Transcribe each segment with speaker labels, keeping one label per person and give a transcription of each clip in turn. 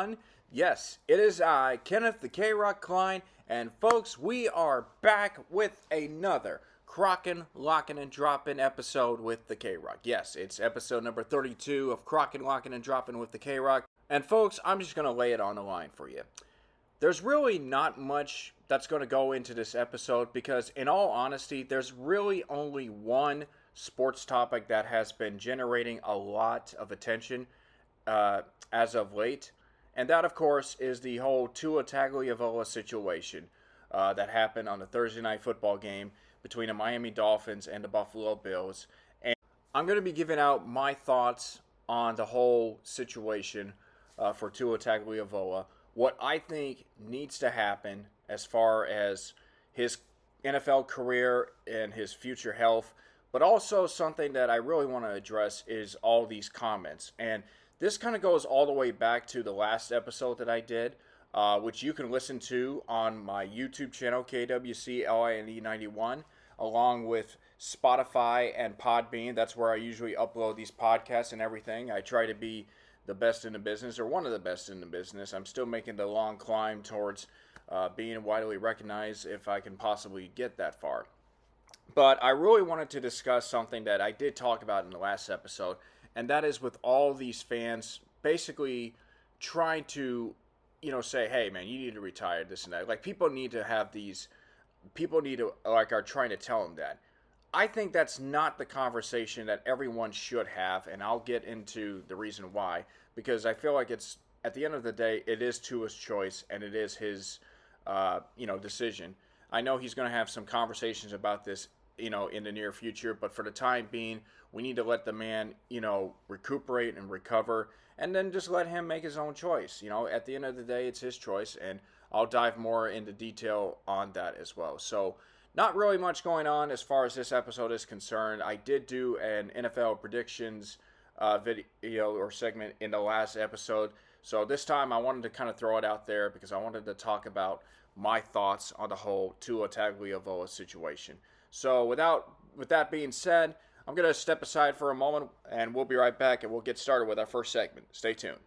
Speaker 1: everyone. Yes, it is I, Kenneth the K-Rock Klein, and folks, we are back with another Krocking, Locking, and Dropping episode with the K-Rock. Yes, it's episode number 32 of Krocking, Locking, and Dropping with the K-Rock. And folks, I'm just going to lay it on the line for you. There's really not much that's going to go into this episode because, in all honesty, there's really only one sports topic that has been generating a lot of attention as of late, and that, of course, is the whole Tua Tagovailoa situation that happened on the Thursday night football game between the Miami Dolphins and the Buffalo Bills. And I'm going to be giving out my thoughts on the whole situation for Tua Tagovailoa, what I think needs to happen as far as his NFL career and his future health, but also something that I really want to address is all these comments. And this kind of goes all the way back to the last episode that I did, which you can listen to on my YouTube channel, KWCLINE91, along with Spotify and Podbean. That's where I usually upload these podcasts and everything. I try to be the best in the business, or one of the best in the business. I'm still making the long climb towards being widely recognized if I can possibly get that far. But I really wanted to discuss something that I did talk about in the last episode, and that is with all these fans basically trying to, say, hey, man, you need to retire, this and that. Like, people need to, are trying to tell them that. I think that's not the conversation that everyone should have, and I'll get into the reason why, because I feel like it's, at the end of the day, it is Tua's choice, and it is his, decision. I know he's going to have some conversations about this, in the near future, but for the time being, we need to let the man, recuperate and recover, and then just let him make his own choice. At the end of the day, it's his choice, and I'll dive more into detail on that as well. So, not really much going on as far as this episode is concerned. I did do an NFL predictions video or segment in the last episode, so this time I wanted to kind of throw it out there because I wanted to talk about my thoughts on the whole Tua Tagovailoa situation. So with that being said, I'm going to step aside for a moment, and we'll be right back, and we'll get started with our first segment. Stay tuned.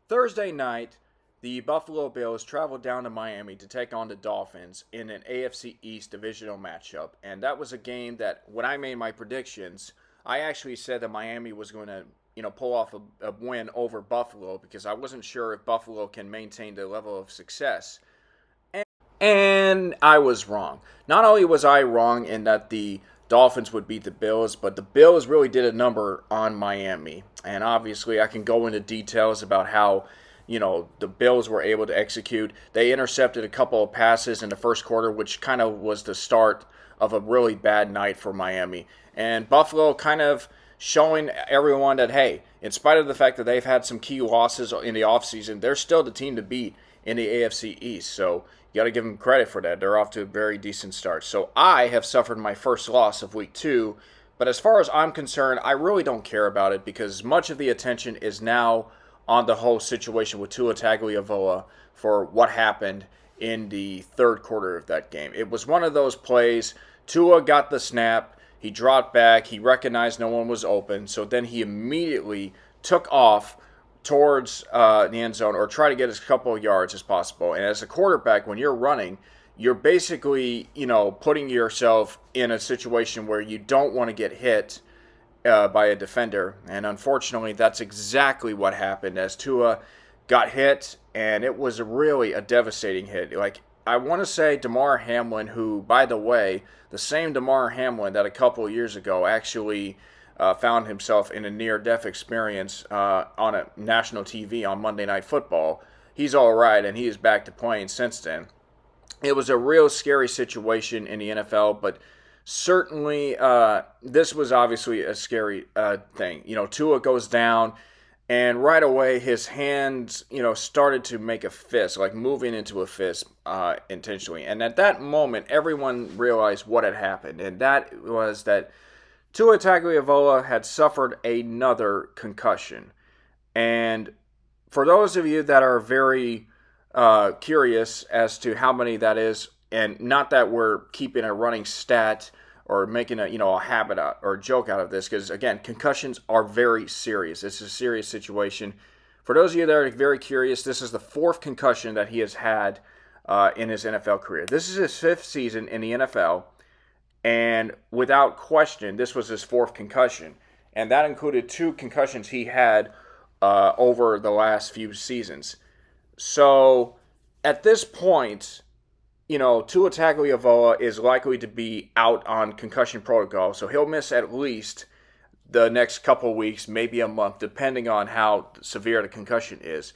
Speaker 1: Thursday night, the Buffalo Bills traveled down to Miami to take on the Dolphins in an AFC East divisional matchup. And that was a game that, when I made my predictions, I actually said that Miami was going to, pull off a win over Buffalo because I wasn't sure if Buffalo can maintain the level of success. And I was wrong. Not only was I wrong in that the Dolphins would beat the Bills, but the Bills really did a number on Miami. And obviously I can go into details about how, the Bills were able to execute. They intercepted a couple of passes in the first quarter, which kind of was the start of a really bad night for Miami. And Buffalo kind of showing everyone that, hey, in spite of the fact that they've had some key losses in the offseason, they're still the team to beat in the AFC East. So you got to give them credit for that. They're off to a very decent start. So I have suffered my first loss of week 2. But as far as I'm concerned, I really don't care about it because much of the attention is now on the whole situation with Tua Tagovailoa for what happened in the third quarter of that game. It was one of those plays. Tua got the snap. He dropped back. He recognized no one was open. So then he immediately took off towards the end zone or try to get as couple of yards as possible. And as a quarterback, when you're running, you're basically, putting yourself in a situation where you don't want to get hit by a defender. And unfortunately, that's exactly what happened as Tua got hit, and it was really a devastating hit. Like, I want to say Damar Hamlin, who, by the way, the same Damar Hamlin that a couple of years ago actually found himself in a near-death experience on a national TV on Monday Night Football. He's all right, and he is back to playing since then. It was a real scary situation in the NFL, but certainly this was obviously a scary thing. Tua goes down, and right away his hands, started to make a fist, like moving into a fist intentionally. And at that moment, everyone realized what had happened, and that was that Tua Tagovailoa had suffered another concussion. And for those of you that are very curious as to how many that is, and not that we're keeping a running stat or making a habit out, or a joke out of this, because again, concussions are very serious. It's a serious situation. For those of you that are very curious, this is the fourth concussion that he has had in his NFL career. This is his fifth season in the NFL, and without question, this was his fourth concussion, and that included two concussions he had over the last few seasons. So at this point, Tua Tagovailoa is likely to be out on concussion protocol, so he'll miss at least the next couple weeks, maybe a month, depending on how severe the concussion is.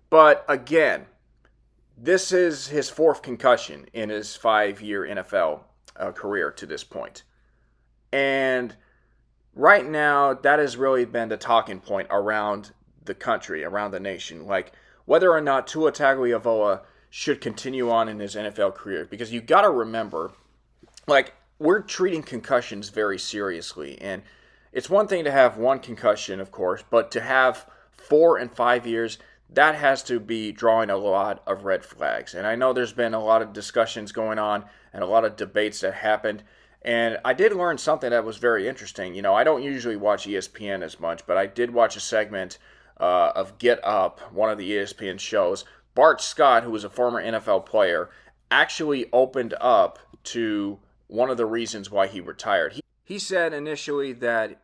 Speaker 1: But again, this is his fourth concussion in his 5-year NFL career to this point. And right now, that has really been the talking point around the country, around the nation. Like, whether or not Tua Tagovailoa should continue on in his NFL career. Because you got to remember, like, we're treating concussions very seriously. And it's one thing to have one concussion, of course, but to have 4 and 5 years, that has to be drawing a lot of red flags. And I know there's been a lot of discussions going on and a lot of debates that happened. And I did learn something that was very interesting. I don't usually watch ESPN as much, but I did watch a segment of Get Up, one of the ESPN shows. Bart Scott, who was a former NFL player, actually opened up to one of the reasons why he retired. He said initially that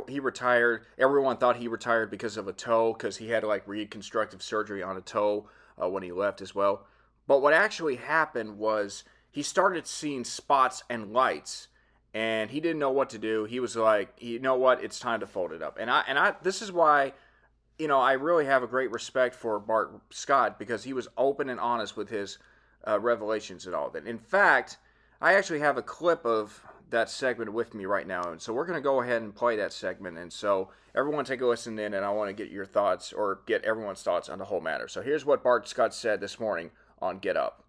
Speaker 1: he retired. Everyone thought he retired because of a toe, because he had like reconstructive surgery on a toe when he left as well. But what actually happened was he started seeing spots and lights, and he didn't know what to do. He was like, you know what, it's time to fold it up. And I this is why, I really have a great respect for Bart Scott, because he was open and honest with his revelations and all that. In fact, I actually have a clip of that segment with me right now, and so we're going to go ahead and play that segment. And so everyone take a listen in, and I want to get your thoughts, or get everyone's thoughts on the whole matter. So here's what Bart Scott said this morning on Get Up.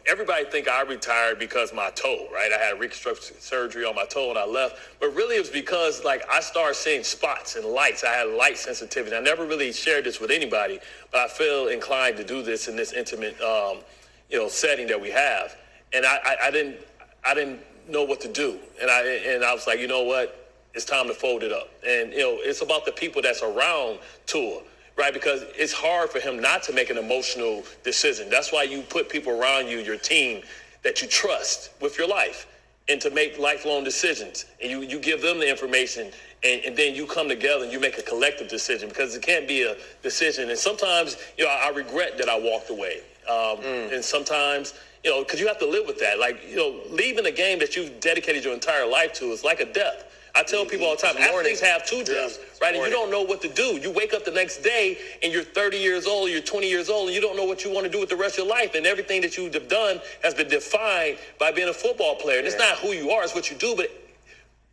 Speaker 2: Everybody think I retired because my toe, right? I had reconstructive surgery on my toe and I left. But really it was because, I started seeing spots and lights. I had light sensitivity. I never really shared this with anybody, but I feel inclined to do this in this intimate, setting that we have. And I didn't know what to do. And I was like, you know what? It's time to fold it up. And, it's about the people that's around Tua. Right, because it's hard for him not to make an emotional decision. That's why you put people around you, your team, that you trust with your life, and to make lifelong decisions. And you give them the information, and then you come together and you make a collective decision, because it can't be a decision. And sometimes, I regret that I walked away. And sometimes, because you have to live with that. Leaving a game that you've dedicated your entire life to is like a death. I tell people all the time, athletes have two deaths, right? And you don't know what to do. You wake up the next day and you're 30 years old, you're 20 years old, and you don't know what you want to do with the rest of your life. And everything that you have done has been defined by being a football player. And it's not who you are, it's what you do. But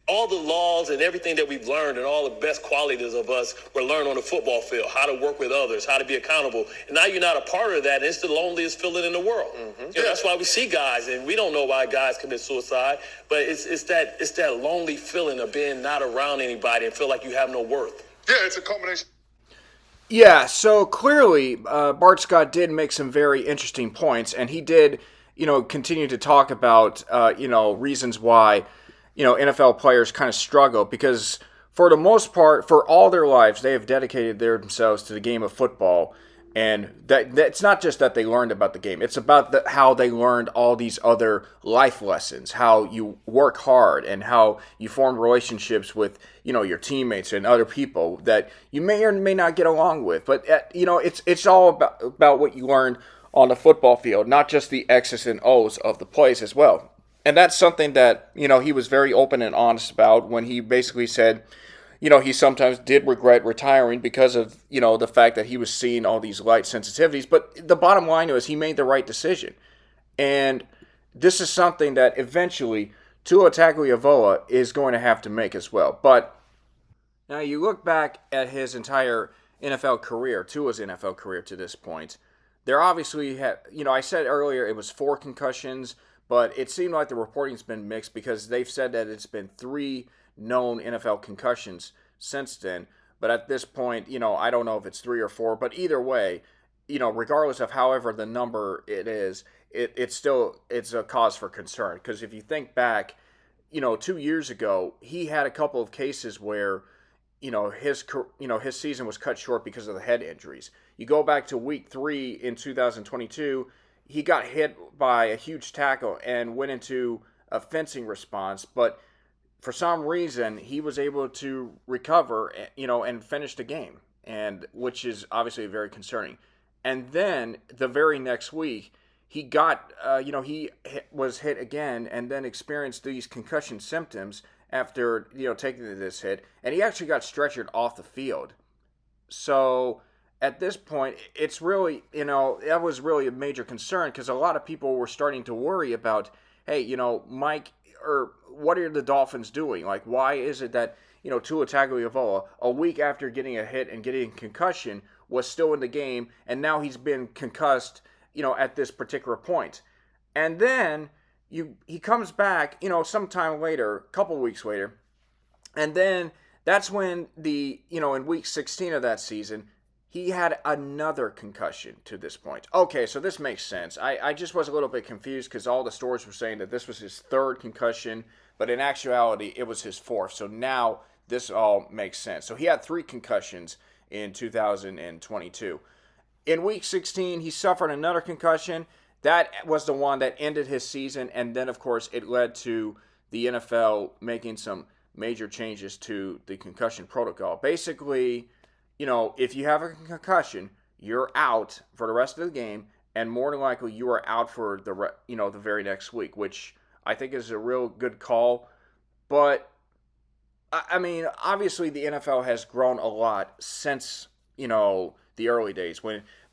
Speaker 2: all the laws and everything that we've learned, and all the best qualities of us were learned on the football field, how to work with others, how to be accountable. And now you're not a part of that, and it's the loneliest feeling in the world. That's why we see guys, and we don't know why guys commit suicide, but it's that lonely feeling of being not around anybody and feel like you have no worth.
Speaker 3: Yeah, it's a combination.
Speaker 1: Yeah, so clearly Bart Scott did make some very interesting points, and he did, continue to talk about, reasons why NFL players kind of struggle, because for the most part, for all their lives, they have dedicated themselves to the game of football. And that's not just that they learned about the game. It's about how they learned all these other life lessons, how you work hard and how you form relationships with, your teammates and other people that you may or may not get along with. But, it's all about what you learned on the football field, not just the X's and O's of the plays as well. And that's something that, he was very open and honest about when he basically said, he sometimes did regret retiring because of, the fact that he was seeing all these light sensitivities. But the bottom line was he made the right decision. And this is something that eventually Tua Tagovailoa is going to have to make as well. But now you look back at his entire NFL career, Tua's NFL career to this point, there obviously had, I said earlier it was 4 concussions, but it seemed like the reporting's been mixed because they've said that it's been 3 known NFL concussions since then. But at this point, I don't know if it's 3 or 4, but either way, regardless of however the number it is, it's a cause for concern. Because if you think back, 2 years ago, he had a couple of cases where his season was cut short because of the head injuries. You go back to week 3 in 2022, he got hit by a huge tackle and went into a fencing response, but for some reason he was able to recover, and finish the game, and which is obviously very concerning. And then the very next week, he got, was hit again, and then experienced these concussion symptoms after taking this hit, and he actually got stretchered off the field. So at this point, it's really, that was really a major concern because a lot of people were starting to worry about, hey, Mike, or what are the Dolphins doing? Like, why is it that, Tua Tagovailoa, a week after getting a hit and getting a concussion, was still in the game, and now he's been concussed, at this particular point. And then he comes back, sometime later, a couple weeks later, and then that's when in week 16 of that season, he had another concussion to this point. Okay, so this makes sense. I just was a little bit confused because all the stories were saying that this was his third concussion, but in actuality, it was his fourth. So now this all makes sense. So he had 3 concussions in 2022. In week 16, he suffered another concussion. That was the one that ended his season, and then, of course, it led to the NFL making some major changes to the concussion protocol. Basically, if you have a concussion, you're out for the rest of the game, and more than likely you are out for the very next week, which I think is a real good call. But I mean, obviously the NFL has grown a lot since the early days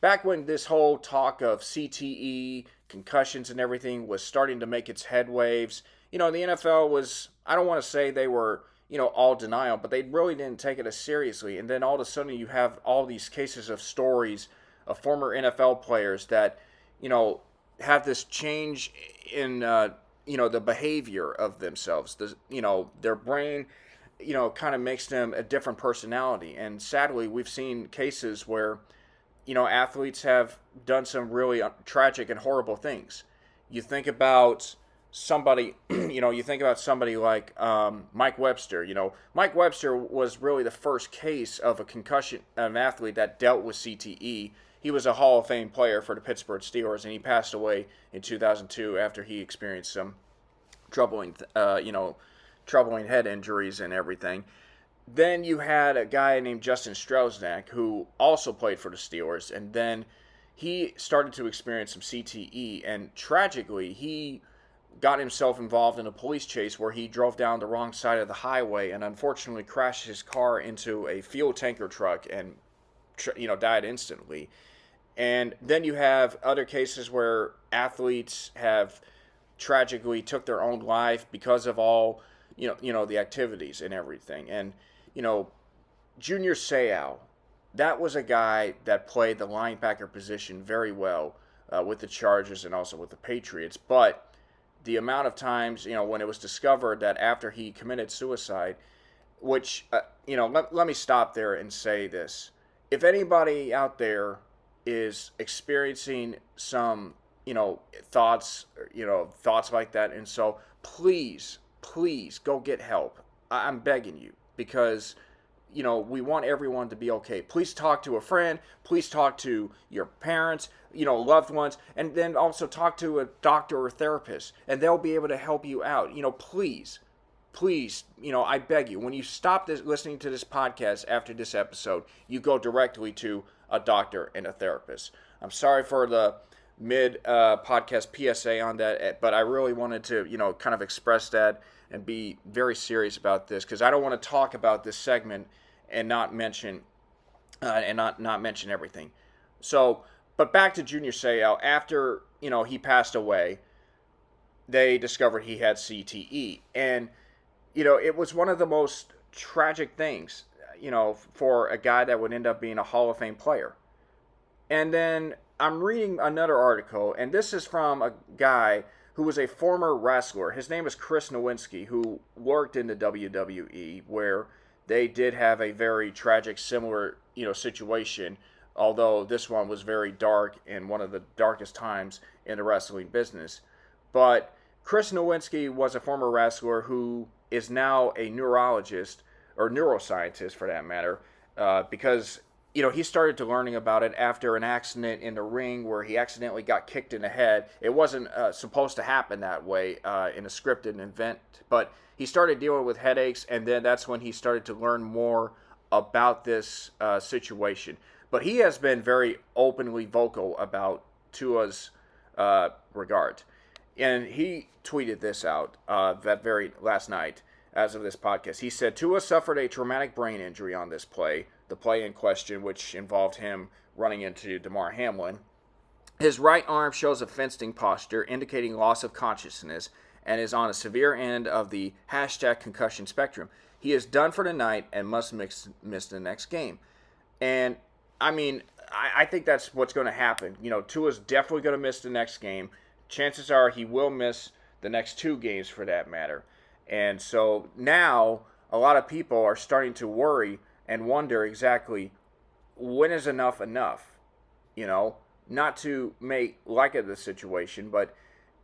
Speaker 1: back when this whole talk of CTE, concussions, and everything was starting to make its headwaves. The NFL was, I don't want to say they were all denial, but they really didn't take it as seriously. And then all of a sudden you have all these cases of stories of former NFL players that, have this change in, the behavior of themselves. Their brain, kind of makes them a different personality. And sadly, we've seen cases where, athletes have done some really tragic and horrible things. You think about somebody, like Mike Webster. Mike Webster was really the first case of a concussion, an athlete that dealt with CTE. He was a Hall of Fame player for the Pittsburgh Steelers, and he passed away in 2002 after he experienced some troubling head injuries and everything. Then you had a guy named Justin Straussnack who also played for the Steelers, and then he started to experience some CTE, and tragically he got himself involved in a police chase where he drove down the wrong side of the highway and unfortunately crashed his car into a fuel tanker truck and died instantly. And then you have other cases where athletes have tragically took their own life because of all the activities and everything. And Junior Seau, that was a guy that played the linebacker position very well with the Chargers and also with the Patriots. But the amount of times, when it was discovered that after he committed suicide, which, let me stop there and say this. If anybody out there is experiencing some, thoughts like that, and so please go get help. I'm begging you, because we want everyone to be okay. Please talk to a friend, please talk to your parents, loved ones, and then also talk to a doctor or therapist, and they'll be able to help you out. Please, I beg you, when you stop listening to this podcast after this episode, you go directly to a doctor and a therapist. I'm sorry for the mid podcast PSA on that, but I really wanted to kind of express that and be very serious about this, because I don't want to talk about this segment and not mention not mention everything. So, but back to Junior Seau. After he passed away, they discovered he had CTE, and it was one of the most tragic things for a guy that would end up being a Hall of Fame player. And then I'm reading another article, and this is from a guy who was a former wrestler. His name is Chris Nowinski, who worked in the WWE, where they did have a very tragic, similar, situation. Although this one was very dark and one of the darkest times in the wrestling business. But Chris Nowinski was a former wrestler who is now a neurologist or neuroscientist, for that matter, because he started to learning about it after an accident in the ring where he accidentally got kicked in the head. It wasn't supposed to happen that way in a scripted event, but he started dealing with headaches, and then that's when he started to learn more about this situation. But he has been very openly vocal about Tua's regard. And he tweeted this out that very last night as of this podcast. He said, Tua suffered a traumatic brain injury on this play, the play in question, which involved him running into Damar Hamlin. His right arm shows a fencing posture, indicating loss of consciousness, and is on a severe end of the hashtag concussion spectrum. He is done for the night and must miss the next game. And, I mean, I think that's what's going to happen. Tua's definitely going to miss the next game. Chances are he will miss the next 2 games for that matter. And so now a lot of people are starting to worry and wonder exactly when is enough enough. Not to make light of the situation, but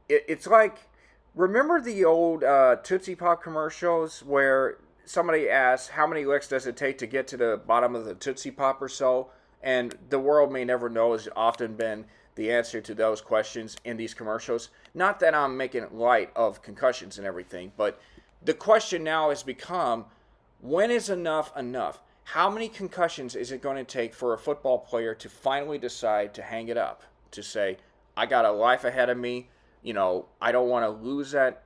Speaker 1: it's like, remember the old Tootsie Pop commercials where somebody asks how many licks does it take to get to the bottom of the Tootsie Pop or so? And the world may never know has often been the answer to those questions in these commercials. Not that I'm making light of concussions and everything, but the question now has become, when is enough enough? How many concussions is it going to take for a football player to finally decide to hang it up? To say, I got a life ahead of me. I don't want to lose that.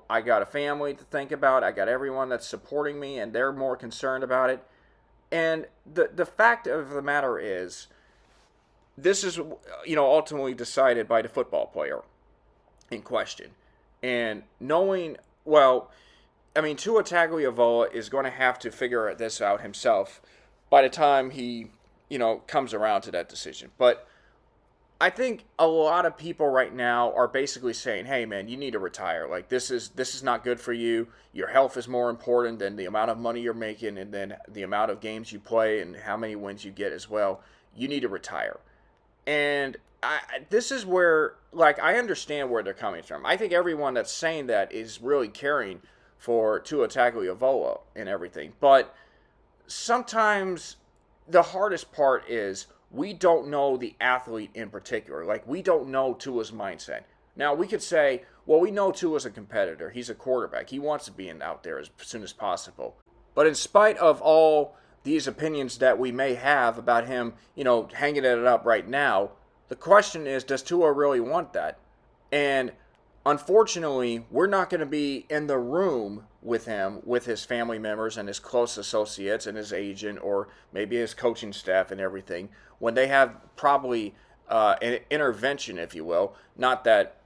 Speaker 1: I got a family to think about. I got everyone that's supporting me, and they're more concerned about it. And the fact of the matter is, this is, ultimately decided by the football player in question. And knowing, Tua Tagovailoa is going to have to figure this out himself by the time he, comes around to that decision. But I think a lot of people right now are basically saying, hey, man, you need to retire. Like, this is not good for you. Your health is more important than the amount of money you're making and then the amount of games you play and how many wins you get as well. You need to retire. And this is where, I understand where they're coming from. I think everyone that's saying that is really caring for Tua Tagovailoa and everything. But sometimes the hardest part is we don't know the athlete in particular. We don't know Tua's mindset. Now, we could say, well, we know Tua's a competitor. He's a quarterback. He wants to be out there as soon as possible. But in spite of all these opinions that we may have about him, hanging it up right now, the question is, does Tua really want that? And unfortunately, we're not going to be in the room with him, with his family members and his close associates and his agent or maybe his coaching staff and everything, when they have probably an intervention, if you will. Not that,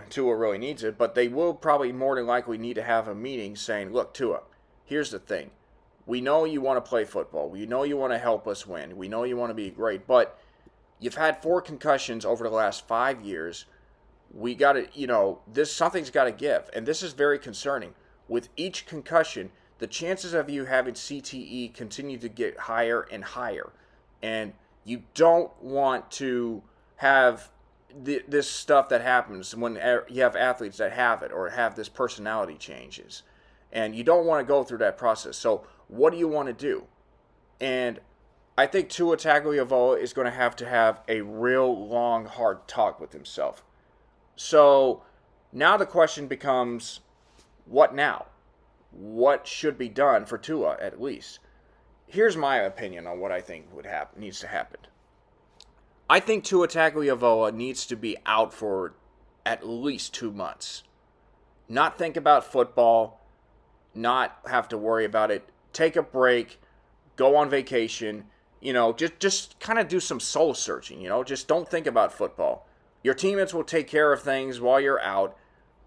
Speaker 1: Tua really needs it, but they will probably more than likely need to have a meeting saying, look, Tua, here's the thing. We know you want to play football. We know you want to help us win. We know you want to be great, but you've had 4 concussions over the last 5 years. We got to, something's got to give. And this is very concerning. With each concussion, the chances of you having CTE continue to get higher and higher. And you don't want to have this stuff that happens when you have athletes that have it or have this personality changes. And you don't want to go through that process. So what do you want to do? And I think Tua Tagovailoa is going to have a real long, hard talk with himself. So now the question becomes, what now? What should be done for Tua, at least? Here's my opinion on what I think needs to happen. I think Tua Tagovailoa needs to be out for at least 2 months. Not think about football, not have to worry about it. Take a break, go on vacation, just kind of do some soul searching, just don't think about football. Your teammates will take care of things while you're out,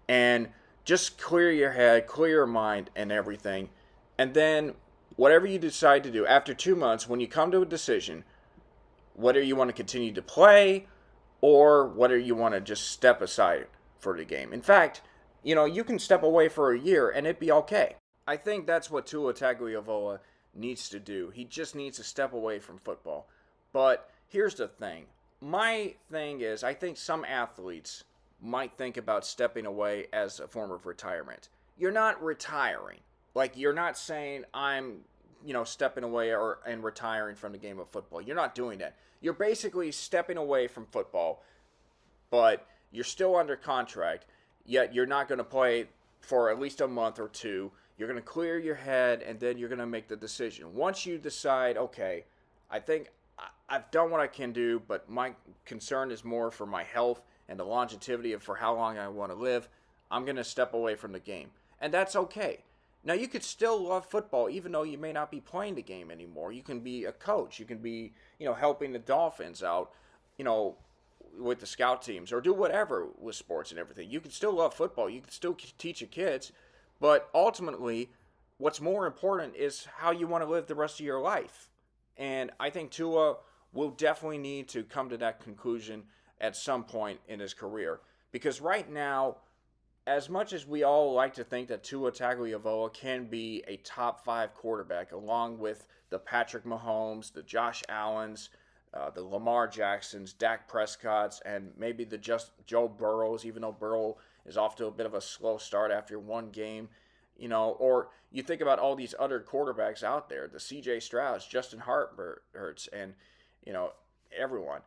Speaker 1: and just clear your head, clear your mind and everything. And then whatever you decide to do, after 2 months, when you come to a decision, whether you want to continue to play or whether you want to just step aside, for the game. In fact, you can step away for a year and it'd be okay. I think that's what Tua Tagovailoa needs to do. He just needs to step away from football. But here's the thing. My thing is, I think some athletes might think about stepping away as a form of retirement. You're not retiring. Like, you're not saying I'm, stepping away and retiring from the game of football. You're not doing that. You're basically stepping away from football, but you're still under contract, yet you're not going to play for at least a month or two. You're going to clear your head, and then you're going to make the decision. Once you decide, okay, I think I've done what I can do, but my concern is more for my health and the longevity of for how long I want to live, I'm going to step away from the game. And that's okay. Now, you could still love football even though you may not be playing the game anymore. You can be a coach. You can be, helping the Dolphins out, with the scout teams, or do whatever with sports and everything. You can still love football. You can still teach your kids. But ultimately, what's more important is how you want to live the rest of your life. And I think Tua will definitely need to come to that conclusion at some point in his career. Because right now, as much as we all like to think that Tua Tagovailoa can be a top 5 quarterback, along with the Patrick Mahomes, the Josh Allens, the Lamar Jacksons, Dak Prescotts, and maybe the Joe Burrows, even though Burrow is off to a bit of a slow start after one game, or you think about all these other quarterbacks out there, the C.J. Strouds, Justin Herberts, and, everyone.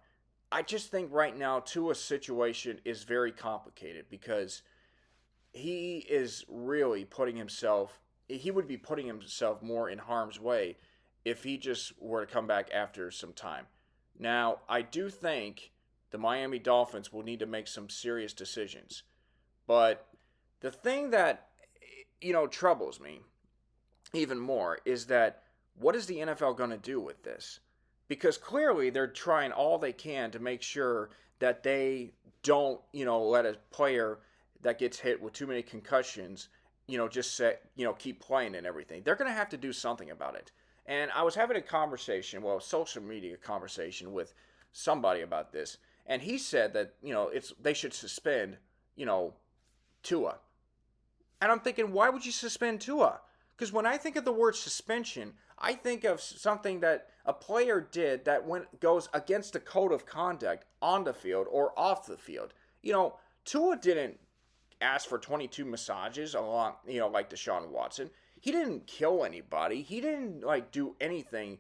Speaker 1: I just think right now Tua's situation is very complicated because he is really he would be putting himself more in harm's way if he just were to come back after some time. Now, I do think the Miami Dolphins will need to make some serious decisions. But the thing that, troubles me even more is that what is the NFL going to do with this? Because clearly they're trying all they can to make sure that they don't, let a player that gets hit with too many concussions, keep playing and everything. They're going to have to do something about it. And I was having a social media conversation with somebody about this, and he said that, they should suspend, Tua. And I'm thinking, why would you suspend Tua? Because when I think of the word suspension, I think of something that a player did that goes against the code of conduct on the field or off the field. Tua didn't ask for 22 massages along, like Deshaun Watson. He didn't kill anybody. He didn't do anything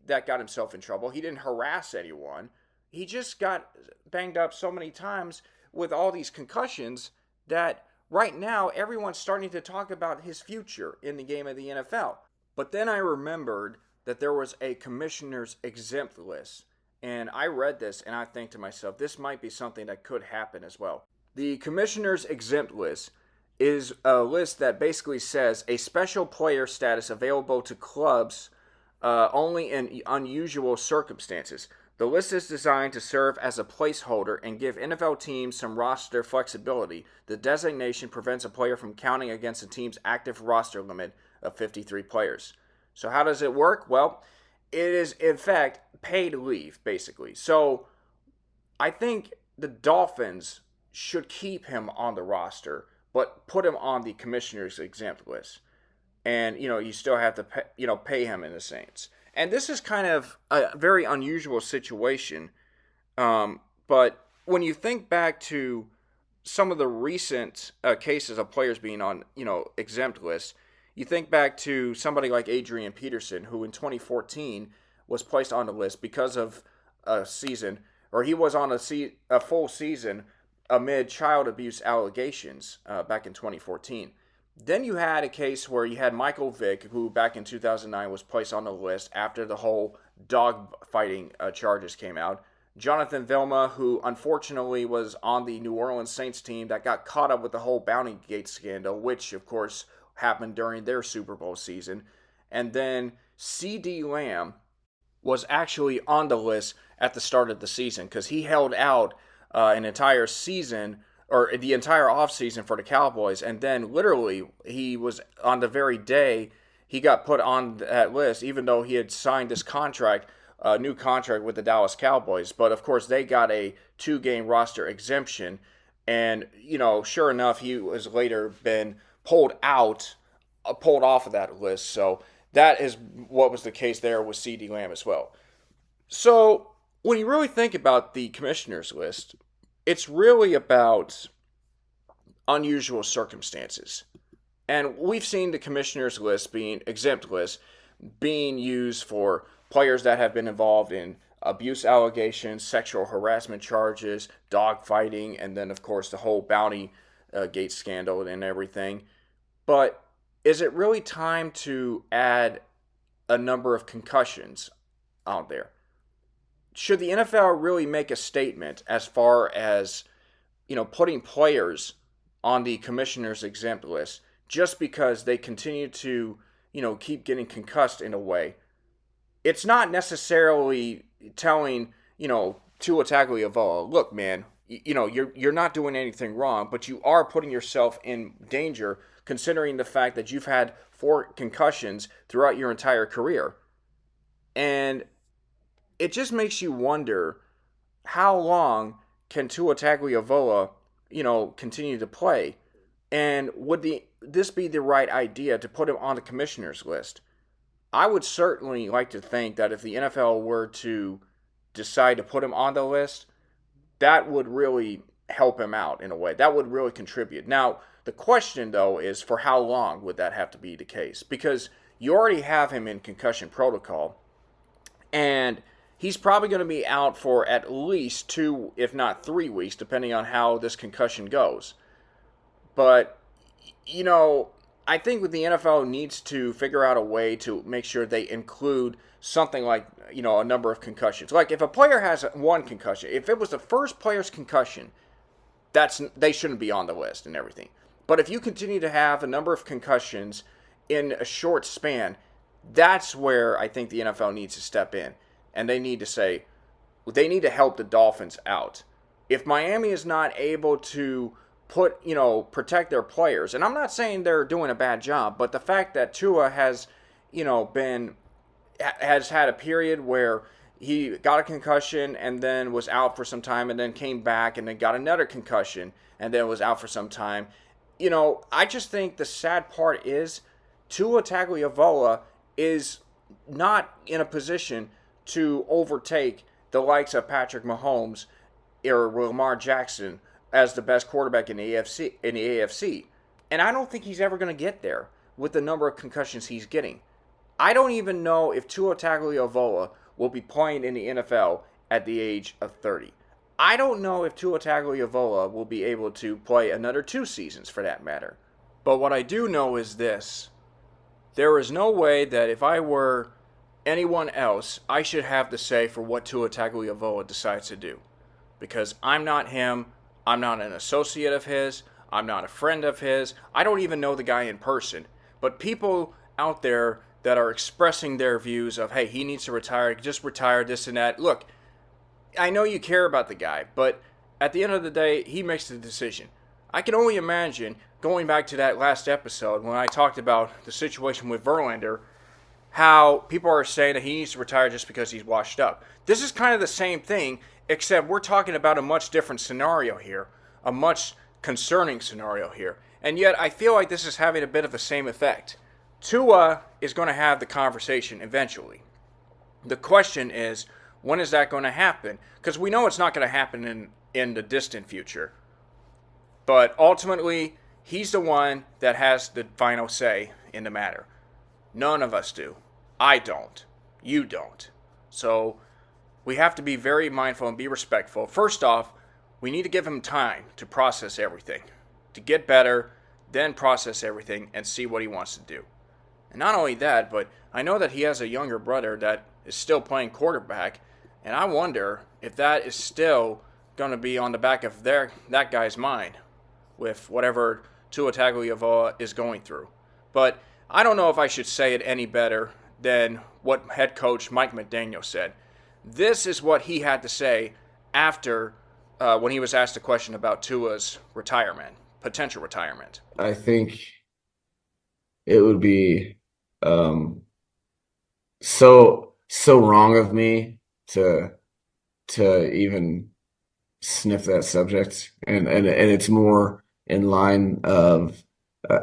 Speaker 1: that got himself in trouble. He didn't harass anyone. He just got banged up so many times with all these concussions that right now everyone's starting to talk about his future in the game of the NFL. But then I remembered that there was a commissioner's exempt list. And I read this and I think to myself, this might be something that could happen as well. The commissioner's exempt list is a list that basically says a special player status available to clubs only in unusual circumstances. The list is designed to serve as a placeholder and give NFL teams some roster flexibility. The designation prevents a player from counting against a team's active roster limit of 53 players. So how does it work? Well, it is in fact paid leave, basically. So I think the Dolphins should keep him on the roster, but put him on the commissioner's exempt list. And, you still have to pay him in a sense. And this is kind of a very unusual situation. But when you think back to some of the recent cases of players being on, exempt lists, you think back to somebody like Adrian Peterson, who in 2014 was placed on the list because of a season, or he was on a full season amid child abuse allegations back in 2014. Then you had a case where you had Michael Vick, who back in 2009 was placed on the list after the whole dog fighting charges came out. Jonathan Vilma, who unfortunately was on the New Orleans Saints team that got caught up with the whole Bounty Gate scandal, which of course happened during their Super Bowl season. And then C.D. Lamb was actually on the list at the start of the season because he held out an entire season, or the entire offseason for the Cowboys, and then literally he was on the very day he got put on that list, even though he had signed this contract, a new contract with the Dallas Cowboys. But of course they got a 2-game roster exemption And, sure enough, he was later been pulled off of that list. So that is what was the case there with CD Lamb as well. So when you really think about the commissioners list, it's really about unusual circumstances. And we've seen the commissioners list being exempt list being used for players that have been involved in abuse allegations, sexual harassment charges, dogfighting, and then of course the whole bounty gate scandal and everything. But is it really time to add a number of concussions out there? Should the NFL really make a statement as far as putting players on the commissioner's exempt list just because they continue to keep getting concussed in a way? It's not necessarily telling Tua Tagovailoa, look, man, you're not doing anything wrong, but you are putting yourself in danger considering the fact that you've had 4 concussions throughout your entire career. And it just makes you wonder how long can Tua Tagovailoa, continue to play, and would this be the right idea to put him on the commissioner's list? I would certainly like to think that if the NFL were to decide to put him on the list, that would really help him out in a way. That would really contribute. Now, the question though is for how long would that have to be the case? Because you already have him in concussion protocol, and he's probably going to be out for at least 2, if not 3 weeks, depending on how this concussion goes. But, you know, I think the NFL needs to figure out a way to make sure they include something like, a number of concussions. Like if a player has 1 concussion, if it was the first player's concussion, they shouldn't be on the list and everything. But if you continue to have a number of concussions in a short span, that's where I think the NFL needs to step in. And they need to help the Dolphins out. If Miami is not able to protect their players, and I'm not saying they're doing a bad job, but the fact that Tua has, has had a period where he got a concussion and then was out for some time and then came back and then got another concussion and then was out for some time. I just think the sad part is Tua Tagovailoa is not in a position to overtake the likes of Patrick Mahomes or Lamar Jackson as the best quarterback in the AFC. And I don't think he's ever going to get there with the number of concussions he's getting. I don't even know if Tua Tagovailoa will be playing in the NFL at the age of 30. I don't know if Tua Tagovailoa will be able to play another 2 seasons for that matter. But what I do know is this. There is no way that if I were anyone else, I should have the say for what Tua Tagovailoa decides to do. Because I'm not him. I'm not an associate of his. I'm not a friend of his. I don't even know the guy in person. But people out there that are expressing their views of, hey, he needs to retire, just retire, this and that. Look, I know you care about the guy, but at the end of the day, he makes the decision. I can only imagine, going back to that last episode when I talked about the situation with Verlander, how people are saying that he needs to retire just because he's washed up. This is kind of the same thing, except we're talking about a much different scenario here, a much concerning scenario here. And yet I feel like this is having a bit of the same effect. Tua is going to have the conversation eventually. The question is, when is that going to happen? Because we know it's not going to happen in the distant future. But ultimately, he's the one that has the final say in the matter. None of us do. I don't. You don't. So we have to be very mindful and be respectful. First off, we need to give him time to process everything, to get better, then process everything and see what he wants to do. And not only that, but I know that he has a younger brother that is still playing quarterback, and I wonder if that is still going to be on the back of that guy's mind with whatever Tua Tagovailoa is going through. But I don't know if I should say it any better than what head coach Mike McDaniel said. This is what he had to say after when he was asked a question about Tua's potential retirement.
Speaker 3: I think it would be um, so wrong of me to even sniff that subject, and it's more in line of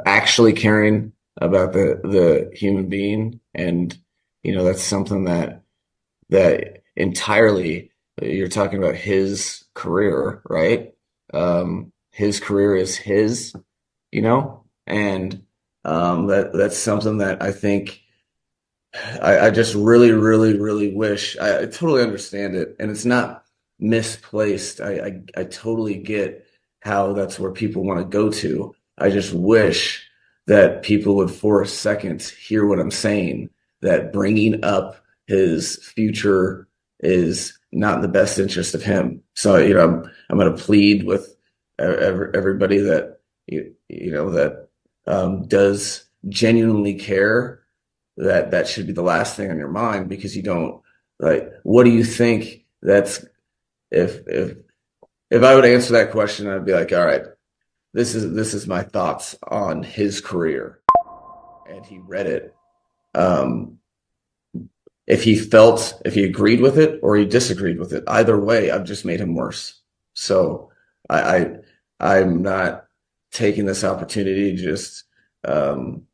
Speaker 3: actually caring about the human being, and that's something that entirely you're talking about his career, right? His career is his, and that's something that I think I just really, really, really wish I totally understand it, and it's not misplaced. I totally get how that's where people want to go to. I just wish that people would for a second hear what I'm saying, that bringing up his future is not in the best interest of him. So, I'm going to plead with everybody that that does genuinely care, that should be the last thing on your mind, because you don't, like, what do you think that's, if I would answer that question, I'd be like, all right, this is my thoughts on his career, and he read it. um if he agreed with it or he disagreed with it, either way I've just made him worse. So I, I'm not taking this opportunity to just um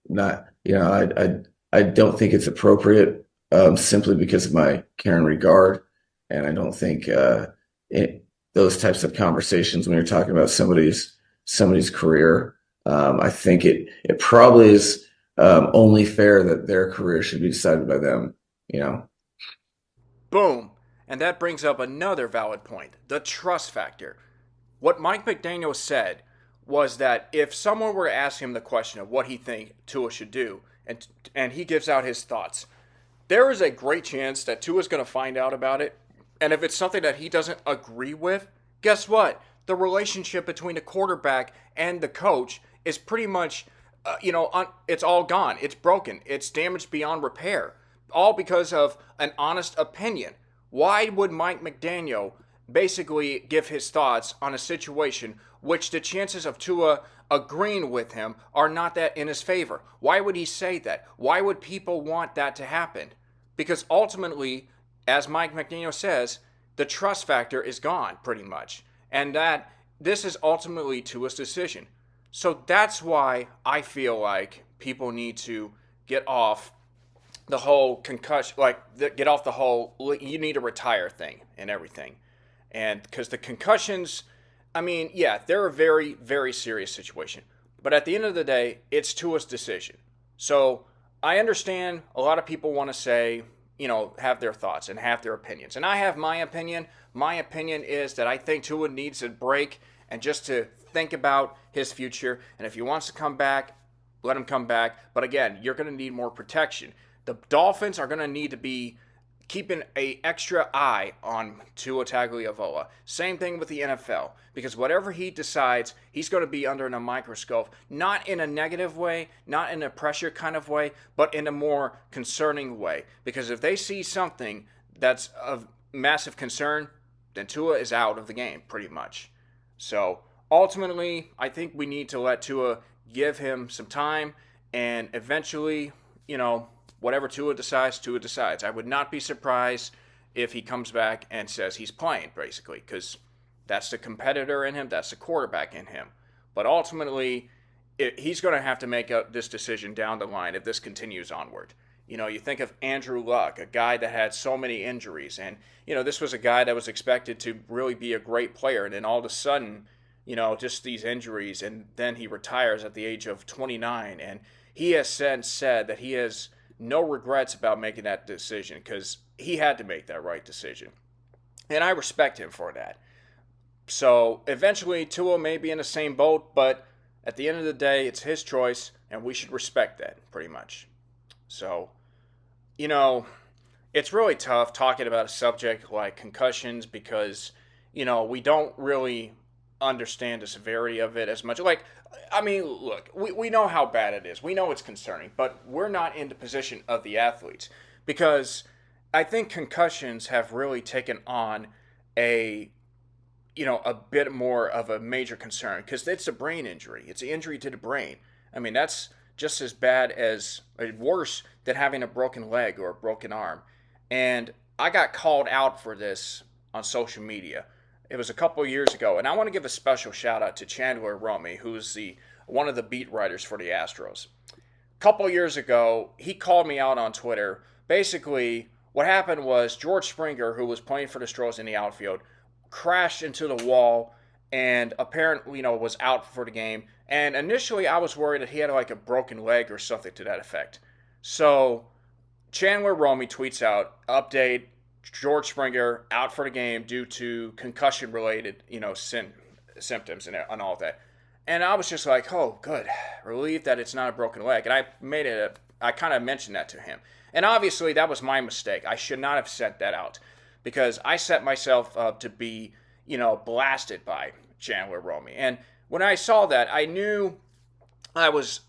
Speaker 3: not, I don't think it's appropriate, simply because of my care and regard. And I don't think it, those types of conversations, when you're talking about somebody's career, I think it probably is only fair that their career should be decided by them, you know.
Speaker 1: Boom. And that brings up another valid point, the trust factor. What Mike McDaniel said was that if someone were to ask him the question of what he think Tua should do, and he gives out his thoughts, there is a great chance that Tua's going to find out about it. And if it's something that he doesn't agree with, guess what? The relationship between the quarterback and the coach is pretty much, it's all gone. It's broken. It's damaged beyond repair. All because of an honest opinion. Why would Mike McDaniel basically give his thoughts on a situation which the chances of Tua agreeing with him are not that in his favor? Why would he say that? Why would people want that to happen? Because ultimately, as Mike McDaniel says, the trust factor is gone pretty much. And that this is ultimately Tua's decision. So that's why I feel like people need to get off the whole concussion, like get off the whole you need to retire thing and everything. And because the concussions, I mean, yeah, they're a very, very serious situation. But at the end of the day, it's Tua's decision. So I understand a lot of people want to say, have their thoughts and have their opinions. And I have my opinion. My opinion is that I think Tua needs a break and just to think about his future. And if he wants to come back, let him come back. But again, you're going to need more protection. The Dolphins are going to need to be keeping a extra eye on Tua Tagovailoa. Same thing with the NFL, because whatever he decides, he's going to be under a microscope, not in a negative way, not in a pressure kind of way, but in a more concerning way. Because if they see something that's of massive concern, then Tua is out of the game, pretty much. So ultimately, I think we need to let Tua give him some time, and eventually, whatever Tua decides, Tua decides. I would not be surprised if he comes back and says he's playing, basically, because that's the competitor in him, that's the quarterback in him. But ultimately, he's going to have to make this decision down the line if this continues onward. You think of Andrew Luck, a guy that had so many injuries, and this was a guy that was expected to really be a great player, and then all of a sudden, just these injuries, and then he retires at the age of 29, and he has since said that he has no regrets about making that decision because he had to make that right decision. And I respect him for that. So eventually, Tua may be in the same boat, but at the end of the day, it's his choice, and we should respect that pretty much. So, you know, it's really tough talking about a subject like concussions because, we don't really understand the severity of it as much. Like, I mean, look, we know how bad it is. We know it's concerning, but we're not in the position of the athletes because I think concussions have really taken on a a bit more of a major concern because it's a brain injury. It's an injury to the brain. I mean, that's just as bad as, worse than having a broken leg or a broken arm. And I got called out for this on social media. It was a couple years ago, and I want to give a special shout out to Chandler Romy, who's the one of the beat writers for the Astros. A couple years ago, he called me out on Twitter. Basically, what happened was George Springer, who was playing for the Astros in the outfield, crashed into the wall and apparently, was out for the game. And initially, I was worried that he had like a broken leg or something to that effect. So Chandler Romy tweets out update: George Springer out for the game due to concussion related, symptoms and all that. And I was just like, oh, good, relieved that it's not a broken leg. And I kind of mentioned that to him. And obviously, that was my mistake. I should not have sent that out because I set myself up to be, blasted by Chandler Romy. And when I saw that, I knew I was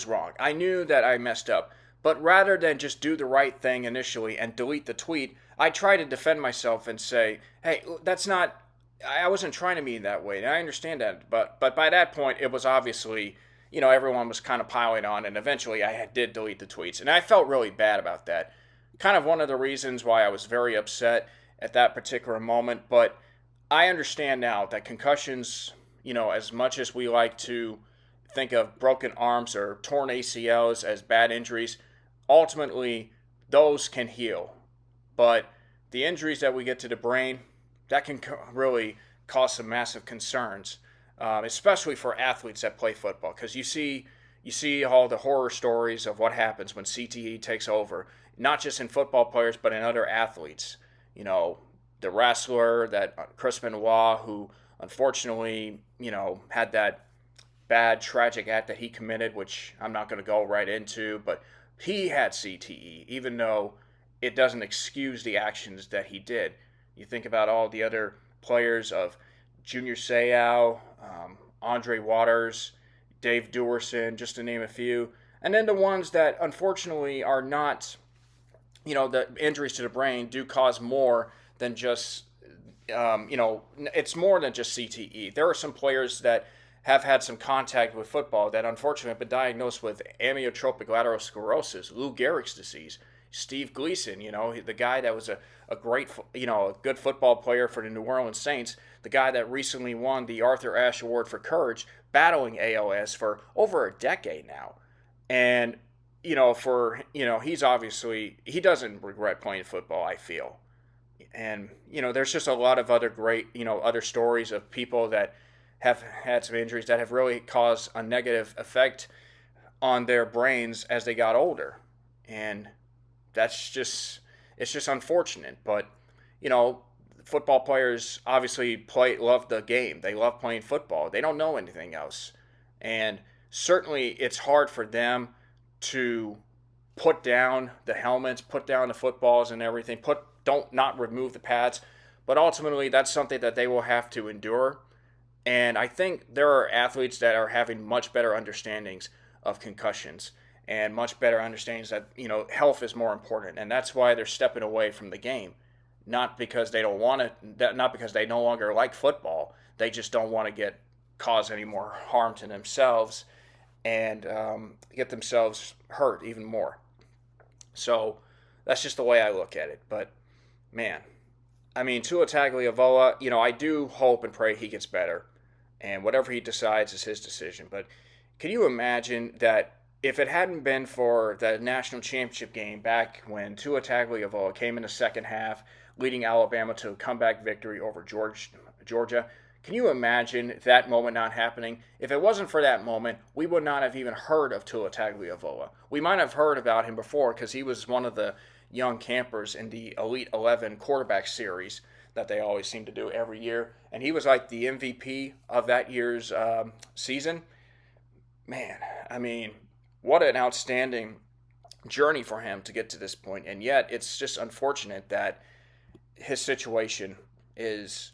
Speaker 1: wrong. I knew that I messed up. But rather than just do the right thing initially and delete the tweet, I try to defend myself and say, "Hey, that's not. I wasn't trying to mean that way. And I understand that." But by that point, it was obviously, everyone was kind of piling on, and eventually I did delete the tweets, and I felt really bad about that. Kind of one of the reasons why I was very upset at that particular moment. But I understand now that concussions, as much as we like to think of broken arms or torn ACLs as bad injuries, ultimately those can heal. But the injuries that we get to the brain, that can really cause some massive concerns, especially for athletes that play football, because you see all the horror stories of what happens when CTE takes over, not just in football players but in other athletes. The wrestler that Chris Benoit, who unfortunately had that bad tragic act that he committed, which I'm not going to go right into, but he had CTE, even though it doesn't excuse the actions that he did. You think about all the other players of Junior Seau, Andre Waters, Dave Duerson, just to name a few, and then the ones that unfortunately are not, the injuries to the brain do cause more than just, it's more than just CTE. There are some players that have had some contact with football that unfortunately have been diagnosed with amyotrophic lateral sclerosis, Lou Gehrig's disease. Steve Gleason, the guy that was a great, a good football player for the New Orleans Saints, the guy that recently won the Arthur Ashe Award for Courage, battling ALS for over a decade now. And, he's obviously, he doesn't regret playing football, I feel. And, there's just a lot of other great, other stories of people that have had some injuries that have really caused a negative effect on their brains as they got older. And it's just unfortunate. But, football players obviously love the game. They love playing football. They don't know anything else. And certainly it's hard for them to put down the helmets, put down the footballs and everything, don't not remove the pads. But ultimately that's something that they will have to endure. And I think there are athletes that are having much better understandings of concussions and much better understandings that, health is more important. And that's why they're stepping away from the game. Not because they don't want to, not because they no longer like football. They just don't want to cause any more harm to themselves and get themselves hurt even more. So that's just the way I look at it. But man, I mean, Tua Tagovailoa, I do hope and pray he gets better, and whatever he decides is his decision. But can you imagine that if it hadn't been for the national championship game back when Tua Tagovailoa came in the second half, leading Alabama to a comeback victory over Georgia? Can you imagine that moment not happening? If it wasn't for that moment, we would not have even heard of Tua Tagovailoa. We might have heard about him before because he was one of the young campers in the Elite 11 quarterback series that they always seem to do every year. And he was like the MVP of that year's season. Man, I mean, what an outstanding journey for him to get to this point. And yet, it's just unfortunate that his situation is,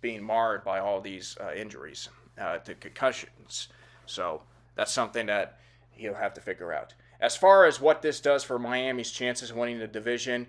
Speaker 1: being marred by all these injuries, the concussions. So that's something that he'll have to figure out. As far as what this does for Miami's chances of winning the division,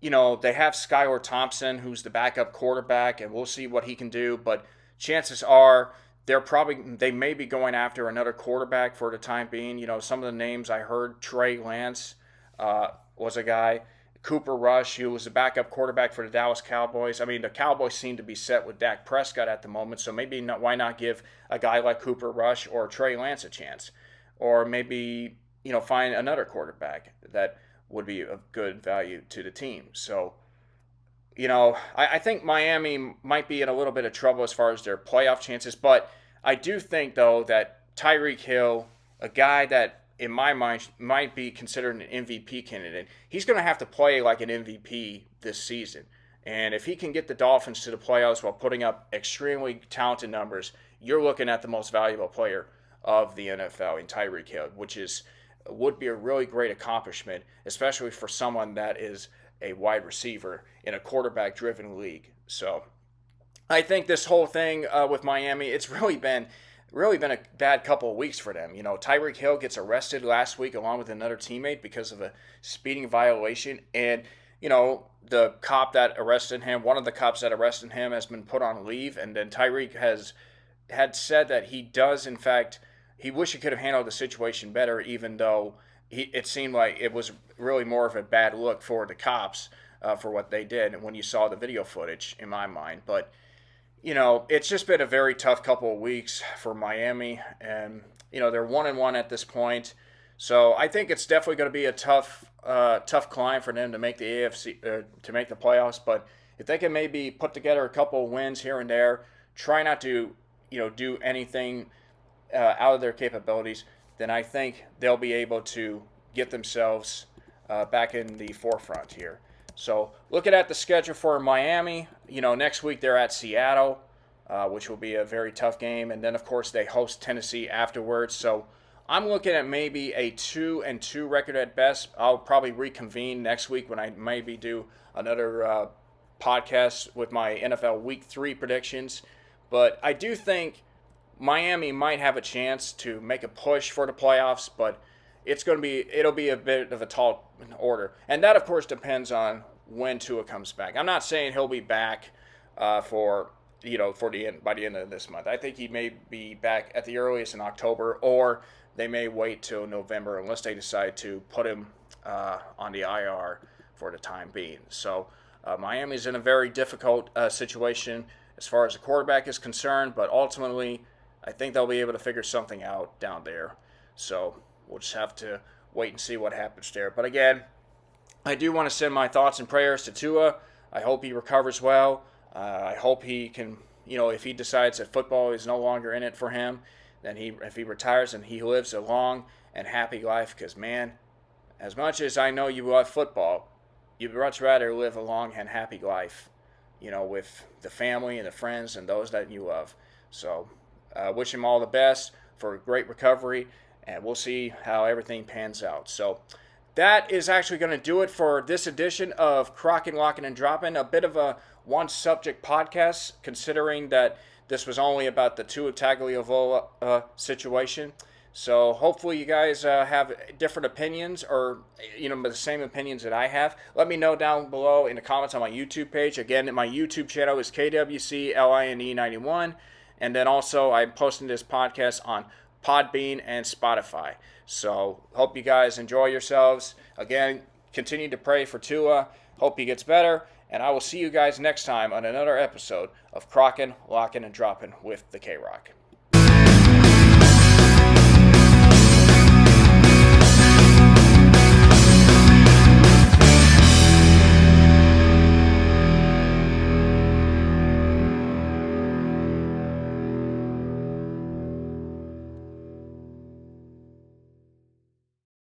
Speaker 1: they have Skylar Thompson, who's the backup quarterback, and we'll see what he can do. But chances are they may be going after another quarterback for the time being. Some of the names I heard, Trey Lance was a guy Cooper Rush, who was the backup quarterback for the Dallas Cowboys. I mean, the Cowboys seem to be set with Dak Prescott at the moment, so maybe not, why not give a guy like Cooper Rush or Trey Lance a chance? Or maybe, find another quarterback that would be of good value to the team. So, I think Miami might be in a little bit of trouble as far as their playoff chances, but I do think, though, that Tyreek Hill, a guy that in my mind might be considered an MVP candidate, he's going to have to play like an MVP this season. And if he can get the Dolphins to the playoffs while putting up extremely talented numbers, you're looking at the most valuable player of the NFL in Tyreek Hill, which would be a really great accomplishment, especially for someone that is a wide receiver in a quarterback-driven league. So I think this whole thing with Miami, it's really been a bad couple of weeks for them. Tyreek Hill gets arrested last week along with another teammate because of a speeding violation, and the cop that arrested him, one of the cops that arrested him, has been put on leave, and then Tyreek had said that he does, in fact, he wish he could have handled the situation better, even though it seemed like it was really more of a bad look for the cops for what they did when you saw the video footage, in my mind. But it's just been a very tough couple of weeks for Miami, and they're 1-1 at this point. So I think it's definitely going to be a tough climb for them to make the AFC to make the playoffs. But if they can maybe put together a couple of wins here and there, try not to do anything out of their capabilities, then I think they'll be able to get themselves back in the forefront here. So looking at the schedule for Miami, next week they're at Seattle, which will be a very tough game. And then, of course, they host Tennessee afterwards. So I'm looking at maybe a 2-2 record at best. I'll probably reconvene next week when I maybe do another podcast with my NFL Week 3 predictions. But I do think Miami might have a chance to make a push for the playoffs, but it'll be a bit of a tall order. And that, of course, depends on when Tua comes back. I'm not saying he'll be back for the end by the end of this month. I think he may be back at the earliest in October, or they may wait till November unless they decide to put him on the IR for the time being. So Miami's in a very difficult situation as far as the quarterback is concerned, but ultimately I think they'll be able to figure something out down there. So we'll just have to wait and see what happens there. But again, I do want to send my thoughts and prayers to Tua. I hope he recovers well. I hope he can, if he decides that football is no longer in it for him, then if he retires and he lives a long and happy life. Because, man, as much as I know you love football, you'd much rather live a long and happy life, with the family and the friends and those that you love. So wish him all the best for a great recovery, and we'll see how everything pans out. So that is actually going to do it for this edition of Krocking, Locking, and Dropping. A bit of a one-subject podcast, considering that this was only about the Tua Tagovailoa situation. So hopefully you guys have different opinions, or the same opinions that I have. Let me know down below in the comments on my YouTube page. Again, my YouTube channel is KWCLINE91. And then also I'm posting this podcast on Podbean and Spotify. So hope you guys enjoy yourselves. Again, continue to pray for Tua. Hope he gets better. And I will see you guys next time on another episode of Krocking, Locking, and Dropping with the K-Rock.